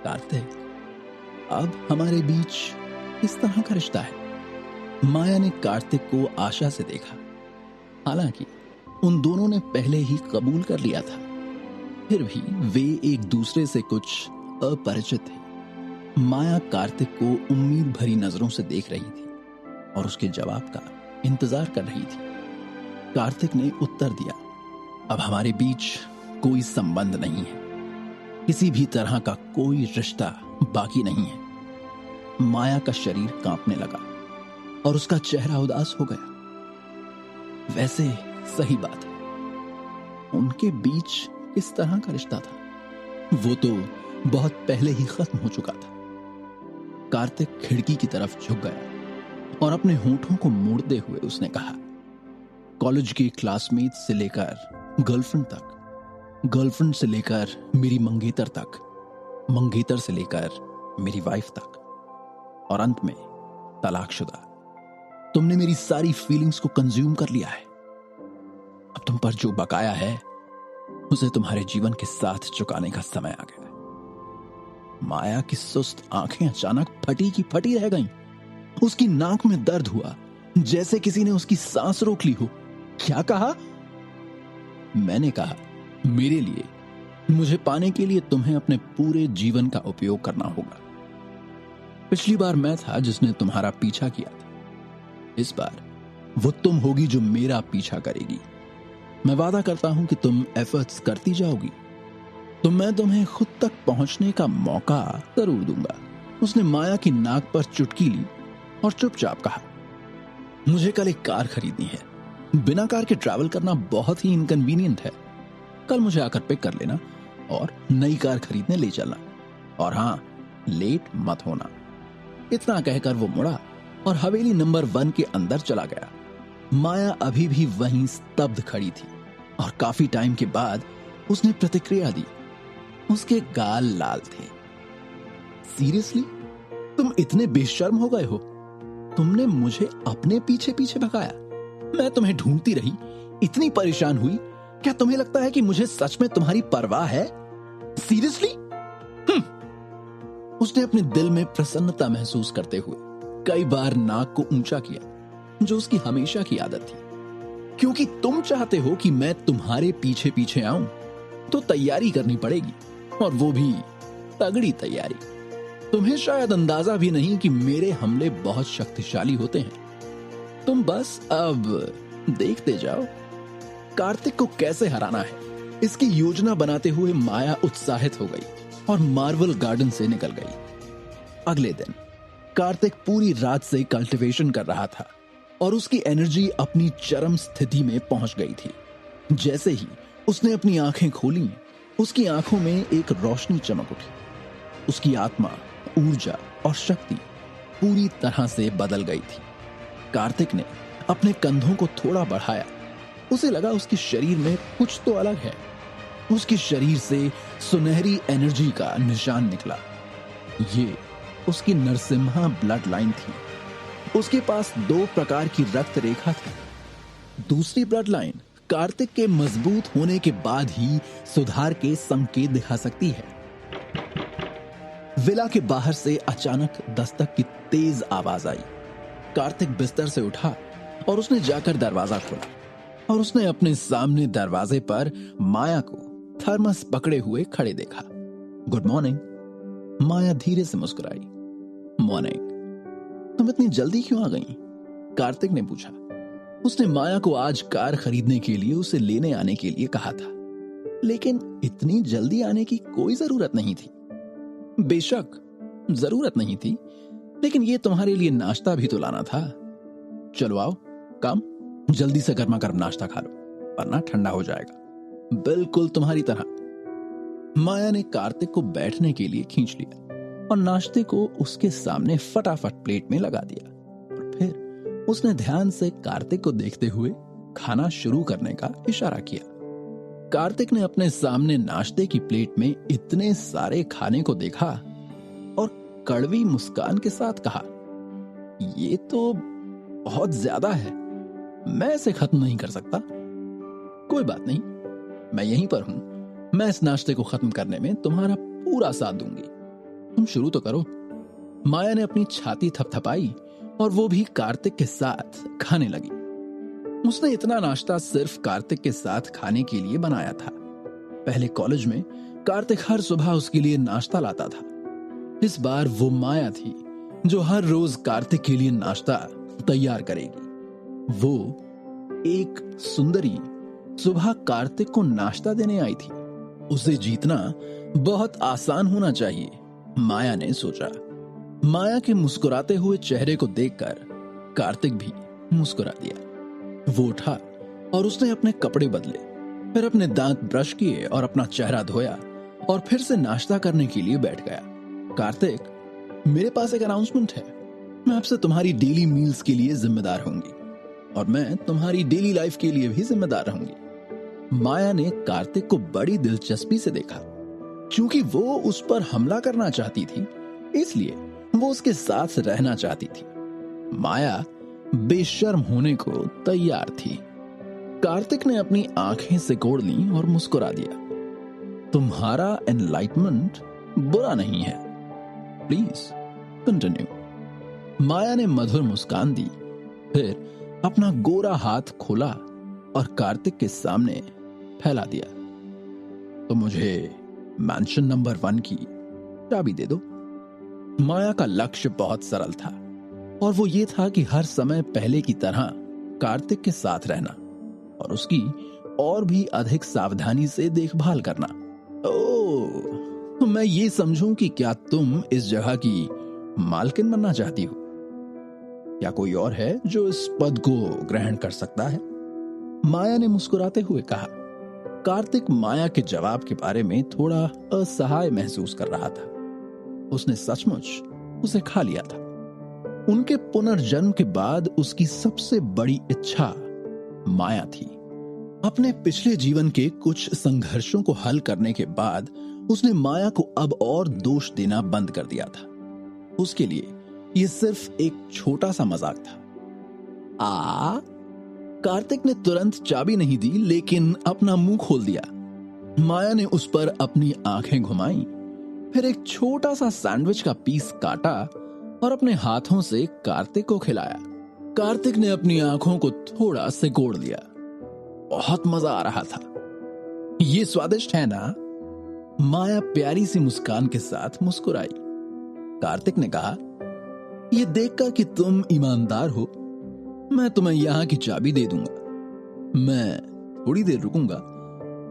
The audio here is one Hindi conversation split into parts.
कार्तिक, अब हमारे बीच किस तरह का रिश्ता है? माया ने कार्तिक को आशा से देखा। हालांकि उन दोनों ने पहले ही कबूल कर लिया था, फिर भी वे एक दूसरे से कुछ अपरिचित थे। माया कार्तिक को उम्मीद भरी नजरों से देख रही थी और उसके जवाब का इंतजार कर रही थी। कार्तिक ने उत्तर दिया, अब हमारे बीच कोई संबंध नहीं है, किसी भी तरह का कोई रिश्ता बाकी नहीं है। माया का शरीर कांपने लगा और उसका चेहरा उदास हो गया। वैसे सही बात है, उनके बीच किस तरह का रिश्ता था वो तो बहुत पहले ही खत्म हो चुका था। कार्तिक खिड़की की तरफ झुक गया और अपने होठों को मोड़ते हुए उसने कहा, कॉलेज के क्लासमेट से लेकर गर्लफ्रेंड तक, गर्लफ्रेंड से लेकर मेरी मंगेतर तक, मंगेतर से लेकर मेरी वाइफ तक, और अंत में तलाकशुदा। तुमने मेरी सारी फीलिंग्स को कंज्यूम कर लिया है। अब तुम पर जो बकाया है उसे तुम्हारे जीवन के साथ चुकाने का समय आ गया है। माया की सुस्त आंखें अचानक फटी की फटी रह गईं। उसकी नाक में दर्द हुआ, जैसे किसी ने उसकी सांस रोक ली हो। क्या कहा? मैंने कहा, मेरे लिए, मुझे पाने के लिए तुम्हें अपने पूरे जीवन का उपयोग करना होगा। पिछली बार मैं था जिसने तुम्हारा पीछा किया था, इस बार वो तुम होगी जो मेरा पीछा करेगी। मैं वादा करता हूं कि तुम एफर्ट्स करती जाओगी तो मैं तुम्हें खुद तक पहुंचने का मौका जरूर दूंगा। उसने माया की नाक पर चुटकी ली और चुपचाप कहा, मुझे कल एक कार खरीदनी है। बिना कार के ट्रैवल करना बहुत ही इनकन्वीनियंट है। कल मुझे आकर पिक कर लेना और नई कार खरीदने ले चलना, और हाँ, लेट मत होना। इतना कहकर वो मुड़ा और हवेली नंबर 1 के अंदर चला गया। माया अभी भी वहीं स्तब्ध खड़ी थी और काफी टाइम के बाद उसने प्रतिक्रिया दी। उसके गाल लाल थे। सीरियसली? तुम इतने बेशर्म हो गए हो? तुमने मुझे अपने पीछे पीछे भगाया। मैं तुम्हें ढूंढती रही, इतनी परेशान हुई। क्या तुम्हें लगता है कि मुझे सच में तुम्हारी परवाह है? सीरियसली? उसने अपने दिल में प्रसन्नता महसूस करते हुए कई बार नाक को ऊंचा किया, जो उसकी हमेशा की आदत थी। क्योंकि तुम चाहते हो कि मैं तुम्हारे पीछे पीछे आऊं, तो तैयारी करनी पड़ेगी, और वो भी तगड़ी तैयारी। तुम्हें शायद अंदाजा भी नहीं कि मेरे हमले बहुत शक्तिशाली होते हैं। तुम बस अब देखते जाओ कार्तिक को कैसे हराना है। इसकी योजना बनाते हुए माया उत्साहित हो गई और मार्वल गार्डन से निकल गई। अगले दिन कार्तिक पूरी रात से कल्टीवेशन कर रहा था और उसकी एनर्जी अपनी चरम स्थिति में पहुंच गई थी। जैसे ही उसने अपनी आंखें खोली, उसकी आंखों में एक रोशनी चमक उठी। उसकी आत्मा, ऊर्जा और शक्ति पूरी तरह से बदल गई थी। कार्तिक ने अपने कंधों को थोड़ा बढ़ाया। उसे लगा उसके शरीर में कुछ तो अलग है। उसके शरीर से सुनहरी एनर्जी का निशान निकला। ये उसकी नरसिम्हा ब्लड लाइन थी। उसके पास 2 प्रकार की रक्त रेखा थी। दूसरी ब्लड लाइन कार्तिक के मजबूत होने के बाद ही सुधार के संकेत दिखा सकती है। विला के बाहर से अचानक दस्तक की तेज आवाज आई। कार्तिक बिस्तर से उठा और उसने जाकर दरवाजा खोला और उसने अपने सामने दरवाजे पर माया को थर्मस पकड़े हुए खड़े देखा। Good morning. माया धीरे से मुस्कुराई। मॉर्निंग। तुम इतनी जल्दी क्यों आ गई? कार्तिक ने पूछा। उसने माया को आज कार खरीदने के लिए उसे लेने आने के लिए कहा था, लेकिन इतनी जल्दी आने की कोई जरूरत नहीं थी। बेशक जरूरत नहीं थी, लेकिन ये तुम्हारे लिए नाश्ता भी तो लाना था। चलो आओ, काम, जल्दी से गर्मा गर्म नाश्ता खा लो, वरना ठंडा हो जाएगा। बिल्कुल तुम्हारी तरह। माया ने कार्तिक को बैठने के लिए खींच लिया और नाश्ते को उसके सामने फटाफट प्लेट में लगा दिया, और फिर उसने ध्यान से कार्तिक को देखते हुए खाना शुरू करने का इशारा किया। कार्तिक ने अपने सामने नाश्ते की प्लेट में इतने सारे खाने को देखा और कड़वी मुस्कान के साथ कहा, ये तो बहुत ज्यादा है, मैं इसे खत्म नहीं कर सकता। कोई बात नहीं, मैं यहीं पर हूं। मैं इस नाश्ते को खत्म करने में तुम्हारा पूरा साथ दूंगी। तुम शुरू तो करो। माया ने अपनी छाती थपथपाई और वो भी कार्तिक के साथ खाने लगी। उसने इतना नाश्ता सिर्फ कार्तिक के साथ खाने के लिए बनाया था। पहले कॉलेज में कार्तिक हर सुबह उसके लिए नाश्ता लाता था। इस बार वो माया थी जो हर रोज कार्तिक के लिए नाश्ता तैयार करेगी। वो एक सुंदरी सुबह कार्तिक को नाश्ता देने आई थी। उसे जीतना बहुत आसान होना चाहिए, माया ने सोचा। माया के मुस्कुराते हुए चेहरे को देखकर कार्तिक भी मुस्कुरा दिया। वो उठा और उसने अपने कपड़े बदले, फिर अपने दांत ब्रश किए और अपना चेहरा धोया और फिर से नाश्ता करने के लिए बैठ गया। कार्तिक, मेरे पास एक अनाउंसमेंट है। मैं आपसे तुम्हारी डेली मील्स के लिए जिम्मेदार होंगी और मैं तुम्हारी डेली लाइफ के लिए भी जिम्मेदार रहूंगी। माया ने कार्तिक को बड़ी दिलचस्पी से देखा। क्योंकि वो उस पर हमला करना चाहती थी, इसलिए वो उसके साथ रहना चाहती थी। माया बेशर्म होने को तैयार थी। कार्तिक ने अपनी आंखें सिकोड़ ली और मुस्कुरा दिया। तुम्हारा एनलाइटमेंट बुरा नहीं है, प्लीज कंटिन्यू। माया ने मधुर मुस्कान दी, फिर अपना गोरा हाथ खोला और कार्तिक के सामने फैला दिया। तो मुझे मैंशन नंबर 1 की चाबी दे दो। माया का लक्ष्य बहुत सरल था और वो ये था कि हर समय पहले की तरह कार्तिक के साथ रहना और उसकी और भी अधिक सावधानी से देखभाल करना। ओह, तो मैं ये समझूं कि क्या तुम इस जगह की मालकिन बनना चाहती हो? क्या कोई और है जो इस पद को ग्रहण कर सकता है? माया ने मुस्कुराते हुए कहा। कार्तिक माया के जवाब के बारे में थोड़ा असहाय महसूस कर रहा था। उसने सचमुच उसे खा लिया था। उनके पुनर्जन्म के बाद उसकी सबसे बड़ी इच्छा माया थी। अपने पिछले जीवन के कुछ संघर्षों को हल करने के बाद उसने माया को अब और दोष देना बंद कर दिया था। उसके लिए यह सिर्फ एक छोटा सा मजाक था। कार्तिक ने तुरंत चाबी नहीं दी, लेकिन अपना मुंह खोल दिया। माया ने उस पर अपनी आंखें घुमाई, फिर एक छोटा सा सैंडविच का पीस काटा और अपने हाथों से कार्तिक को खिलाया। कार्तिक ने अपनी आंखों को थोड़ा सिकोड़ लिया। बहुत मजा आ रहा था। ये स्वादिष्ट है ना? माया प्यारी सी मुस्कान के साथ मुस्कुराई। कार्तिक ने कहा, यह देखकर कि तुम ईमानदार हो, मैं तुम्हें यहां की चाबी दे दूंगा। मैं थोड़ी देर रुकूंगा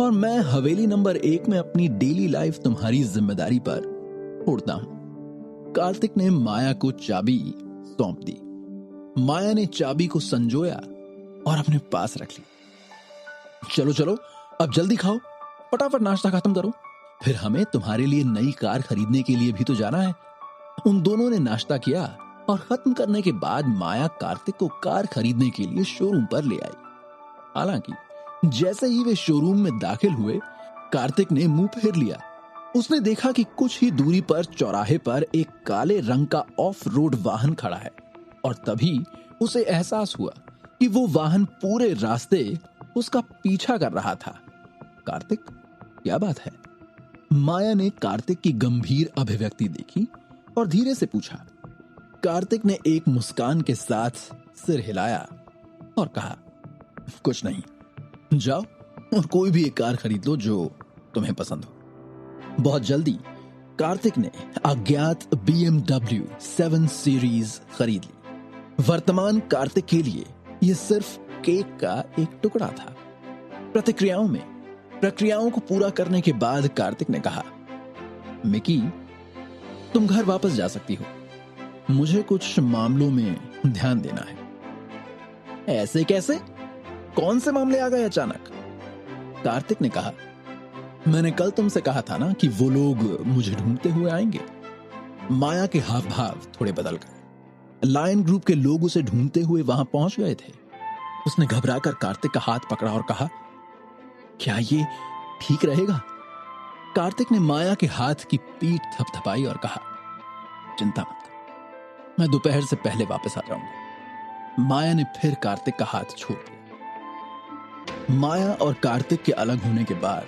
और मैं हवेली नंबर 1 में अपनी डेली लाइफ तुम्हारी जिम्मेदारी पर छोड़ता हूं। कार्तिक ने माया को चाबी सौंप दी। माया ने चाबी को संजोया और अपने पास रख ली। चलो चलो, अब जल्दी खाओ, फटाफट नाश्ता खत्म करो, फिर हमें तुम्हारे लिए नई कार खरीदने के लिए भी तो जाना है। उन दोनों ने नाश्ता किया और खत्म करने के बाद माया कार्तिक को कार खरीदने के लिए शोरूम पर ले आई। हालांकि जैसे ही वे शोरूम में दाखिल हुए, कार्तिक ने मुंह फेर लिया। उसने देखा कि कुछ ही दूरी पर चौराहे पर एक काले रंग का ऑफ रोड वाहन खड़ा है और तभी उसे एहसास हुआ कि वो वाहन पूरे रास्ते उसका पीछा कर रहा था। कार्तिक, क्या बात है? माया ने कार्तिक की गंभीर अभिव्यक्ति देखी और धीरे से पूछा। कार्तिक ने एक मुस्कान के साथ सिर हिलाया और कहा, कुछ नहीं, जाओ और कोई भी एक कार खरीद लो जो तुम्हें पसंद हो। बहुत जल्दी कार्तिक ने अज्ञात BMW 7 सीरीज खरीद ली। वर्तमान कार्तिक के लिए यह सिर्फ केक का एक टुकड़ा था। प्रक्रियाओं को पूरा करने के बाद कार्तिक ने कहा, मिकी, तुम घर वापस जा सकती हो। मुझे कुछ मामलों में ध्यान देना है। ऐसे कैसे? कौन से मामले आ गए अचानक? कार्तिक ने कहा, मैंने कल तुमसे कहा था ना कि वो लोग मुझे ढूंढते हुए आएंगे। माया के हाव भाव थोड़े बदल गए। लायन ग्रुप के लोग उसे ढूंढते हुए वहां पहुंच गए थे। उसने घबराकर कार्तिक का हाथ पकड़ा और कहा, क्या ये ठीक रहेगा? कार्तिक ने माया के हाथ की पीठ थपथपाई और कहा, चिंता मत कर, मैं दोपहर से पहले वापस आ जाऊंगा। माया ने फिर कार्तिक का हाथ छोड़ दिया। माया और कार्तिक के अलग होने के बाद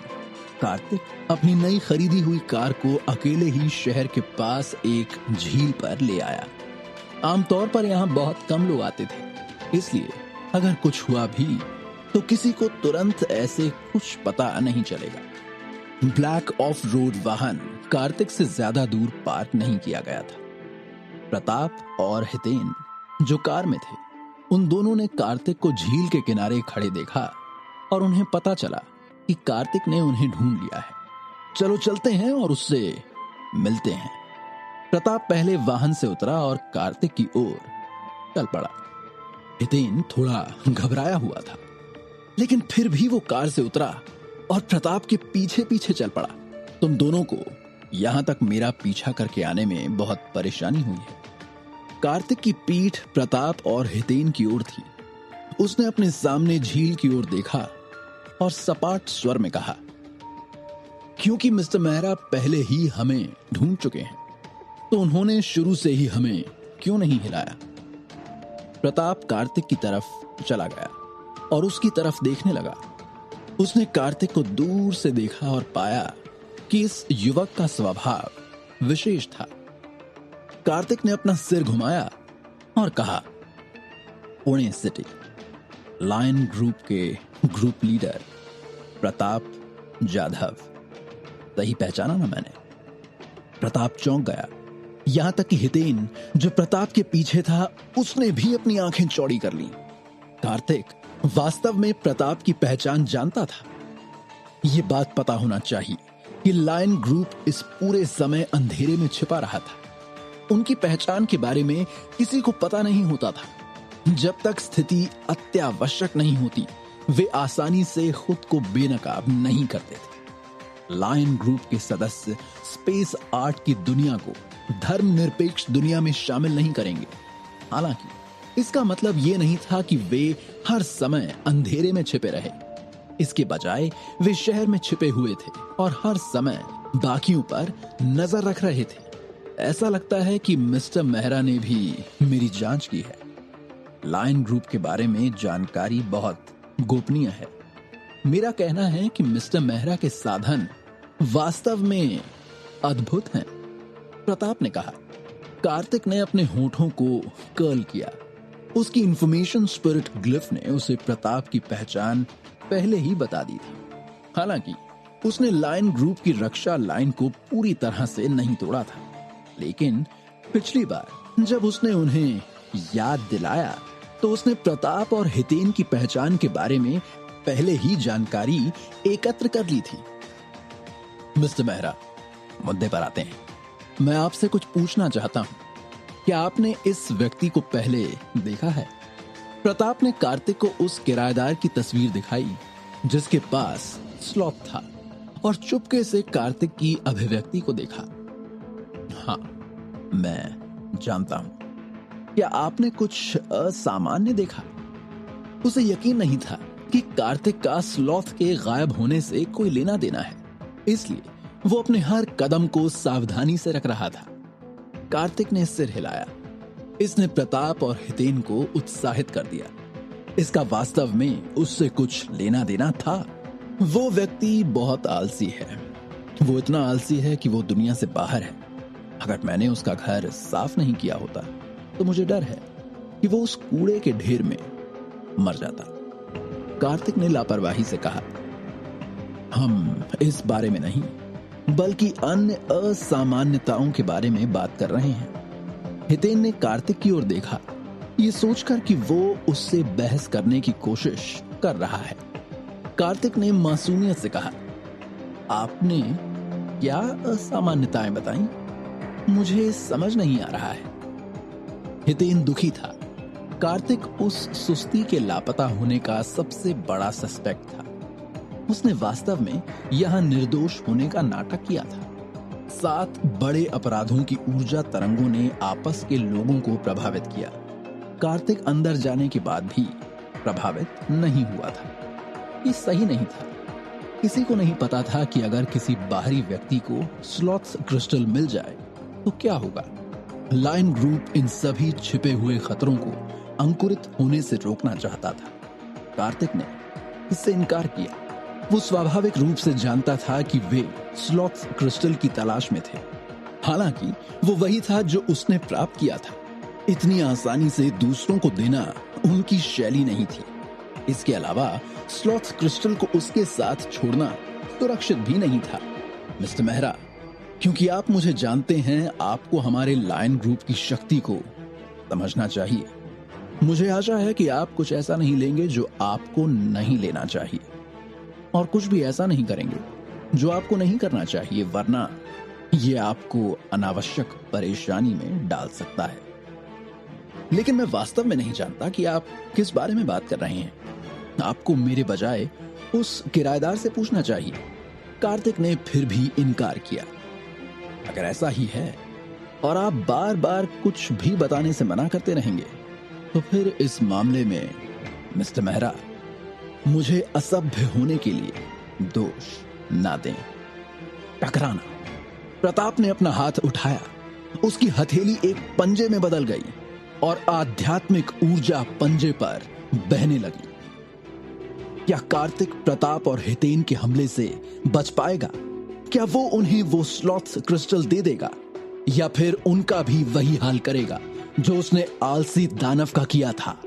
कार्तिक अपनी नई खरीदी हुई कार को अकेले ही शहर के पास एक झील पर ले आया। आमतौर पर यहाँ बहुत कम लोग आते थे, इसलिए अगर कुछ हुआ भी तो किसी को तुरंत ऐसे कुछ पता नहीं चलेगा। ब्लैक ऑफ रोड वाहन कार्तिक से ज्यादा दूर पार्क नहीं किया गया था। प्रताप और हितेन जो कार में थे, उन दोनों ने कार्तिक को झील के किनारे खड़े देखा और उन्हें पता चला कि कार्तिक ने उन्हें ढूंढ लिया है। चलो चलते हैं और उससे मिलते हैं। प्रताप पहले वाहन से उतरा और कार्तिक की ओर चल पड़ा। हितेन थोड़ा घबराया हुआ था, लेकिन फिर भी वो कार से उतरा और प्रताप के पीछे पीछे चल पड़ा। तुम दोनों को यहां तक मेरा पीछा करके आने में बहुत परेशानी हुई है। कार्तिक की पीठ प्रताप और हितेन की ओर थी। उसने अपने सामने झील की ओर देखा और सपाट स्वर में कहा, क्योंकि मिस्टर मेहरा पहले ही हमें ढूंढ चुके हैं, तो उन्होंने शुरू से ही हमें क्यों नहीं हिलाया। प्रताप कार्तिक की तरफ चला गया और उसकी तरफ देखने लगा। उसने कार्तिक को दूर से देखा और पाया कि इस युवक का स्वभाव विशेष था। कार्तिक ने अपना सिर घुमाया और कहा, पुणे सिटी लायन ग्रुप के ग्रुप लीडर प्रताप जाधव। सही पहचाना ना मैंने? प्रताप चौंक गया। यहां तक कि हितेन जो प्रताप के पीछे था, उसने भी अपनी आंखें चौड़ी कर ली। कार्तिक वास्तव में प्रताप की पहचान जानता था। यह बात पता होना चाहिए कि लायन ग्रुप इस पूरे समय अंधेरे में छिपा रहा था। उनकी पहचान के बारे में किसी को पता नहीं होता था। जब तक स्थिति अत्यावश्यक नहीं होती, वे आसानी से खुद को बेनकाब नहीं करते थे। लायन ग्रुप के सदस्य स्पेस आर्ट की दुनिया को धर्मनिरपेक्ष दुनिया में शामिल नहीं करेंगे। हालांकि इसका मतलब यह नहीं था कि वे हर समय अंधेरे में छिपे रहे। इसके बजाय वे शहर में छिपे हुए थे और हर समय बाकियों पर नजर रख रहे थे। ऐसा लगता है कि मिस्टर मेहरा ने भी मेरी जांच की है। लायन ग्रुप के बारे में जानकारी बहुत गोपनीय है। मेरा कहना है कि मिस्टर मेहरा के साधन वास्तव में अद्भुत हैं। प्रताप ने कहा। कार्तिक ने अपने होठों को कर्ल किया। उसकी इंफॉर्मेशन स्पिरिट ग्लिफ ने उसे प्रताप की पहचान पहले ही बता दी थी। हालांकि उसने लायन ग्रुप की रक्षा लाइन को पूरी तरह से नहीं तोड़ा था, लेकिन पिछली बार जब उसने उन्हें याद दिलाया तो उसने प्रताप और हितेन की पहचान के बारे में पहले ही जानकारी एकत्र कर ली थी। मिस्टर मेहरा, मुद्दे पर आते हैं। मैं आपसे कुछ पूछना चाहता हूं। क्या आपने इस व्यक्ति को पहले देखा है? प्रताप ने कार्तिक को उस किराएदार की तस्वीर दिखाई जिसके पास स्लॉथ था और चुपके से कार्तिक की अभिव्यक्ति को देखा। हाँ, मैं जानता हूं। क्या आपने कुछ असामान्य देखा? उसे यकीन नहीं था कि कार्तिक का स्लॉथ के गायब होने से कोई लेना देना है, इसलिए वो अपने हर कदम को सावधानी से रख रहा था। कार्तिक ने सिर हिलाया। इसने प्रताप और हितेन को उत्साहित कर दिया। इसका वास्तव में उससे कुछ लेना देना था। वो व्यक्ति बहुत आलसी है। वो इतना आलसी है कि वो दुनिया से बाहर है। अगर मैंने उसका घर साफ नहीं किया होता तो मुझे डर है कि वो उस कूड़े के ढेर में मर जाता। कार्तिक ने लापरवाही से कहा, हम इस बारे में नहीं बल्कि अन्य असामान्यताओं के बारे में बात कर रहे हैं। हितेन ने कार्तिक की ओर देखा, ये सोचकर कि वो उससे बहस करने की कोशिश कर रहा है। कार्तिक ने मासूमियत से कहा, आपने क्या असामान्यताएं बताई? मुझे समझ नहीं आ रहा है। हितेन दुखी था। कार्तिक उस सुस्ती के लापता होने का सबसे बड़ा सस्पेक्ट था। उसने वास्तव में यहां निर्दोष होने का नाटक किया था। 7 बड़े अपराधों की ऊर्जा तरंगों ने आपस के लोगों को प्रभावित किया। कार्तिक अंदर जाने के बाद भी प्रभावित नहीं हुआ था। ये सही नहीं था। किसी को नहीं पता था कि अगर किसी बाहरी व्यक्ति को स्लॉथ क्रिस्टल मिल जाए तो क्या होगा। लायन ग्रुप इन सभी छिपे हुए खतरों को अंकुरित होने से रोकना चाहता था। कार्तिक ने इससे इनकार किया। वो स्वाभाविक रूप से जानता था कि वे स्लॉथ क्रिस्टल की तलाश में थे। हालांकि वो वही था जो उसने प्राप्त किया था। इतनी आसानी से दूसरों को देना उनकी शैली नहीं थी। इसके अलावा स्लॉथ क्रिस्टल को उसके साथ छोड़ना सुरक्षित भी नहीं था। मिस्टर मेहरा, क्योंकि आप मुझे जानते हैं, आपको हमारे लायन ग्रुप की शक्ति को समझना चाहिए। मुझे आशा है कि आप कुछ ऐसा नहीं लेंगे जो आपको नहीं लेना चाहिए, और कुछ भी ऐसा नहीं करेंगे जो आपको नहीं करना चाहिए, वरना यह आपको अनावश्यक परेशानी में डाल सकता है। लेकिन मैं वास्तव में नहीं जानता कि आप किस बारे में बात कर रहे हैं। आपको मेरे बजाय उस किराएदार से पूछना चाहिए। कार्तिक ने फिर भी इनकार किया। अगर ऐसा ही है और आप बार बार कुछ भी बताने से मना करते रहेंगे, तो फिर इस मामले में मिस्टर मेहरा, मुझे असभ्य होने के लिए दोष ना दें। टकराना। प्रताप ने अपना हाथ उठाया। उसकी हथेली एक पंजे में बदल गई और आध्यात्मिक ऊर्जा पंजे पर बहने लगी। क्या कार्तिक प्रताप और हितेन के हमले से बच पाएगा? क्या वो उन्हें वो स्लॉथ क्रिस्टल दे देगा, या फिर उनका भी वही हाल करेगा जो उसने आलसी दानव का किया था?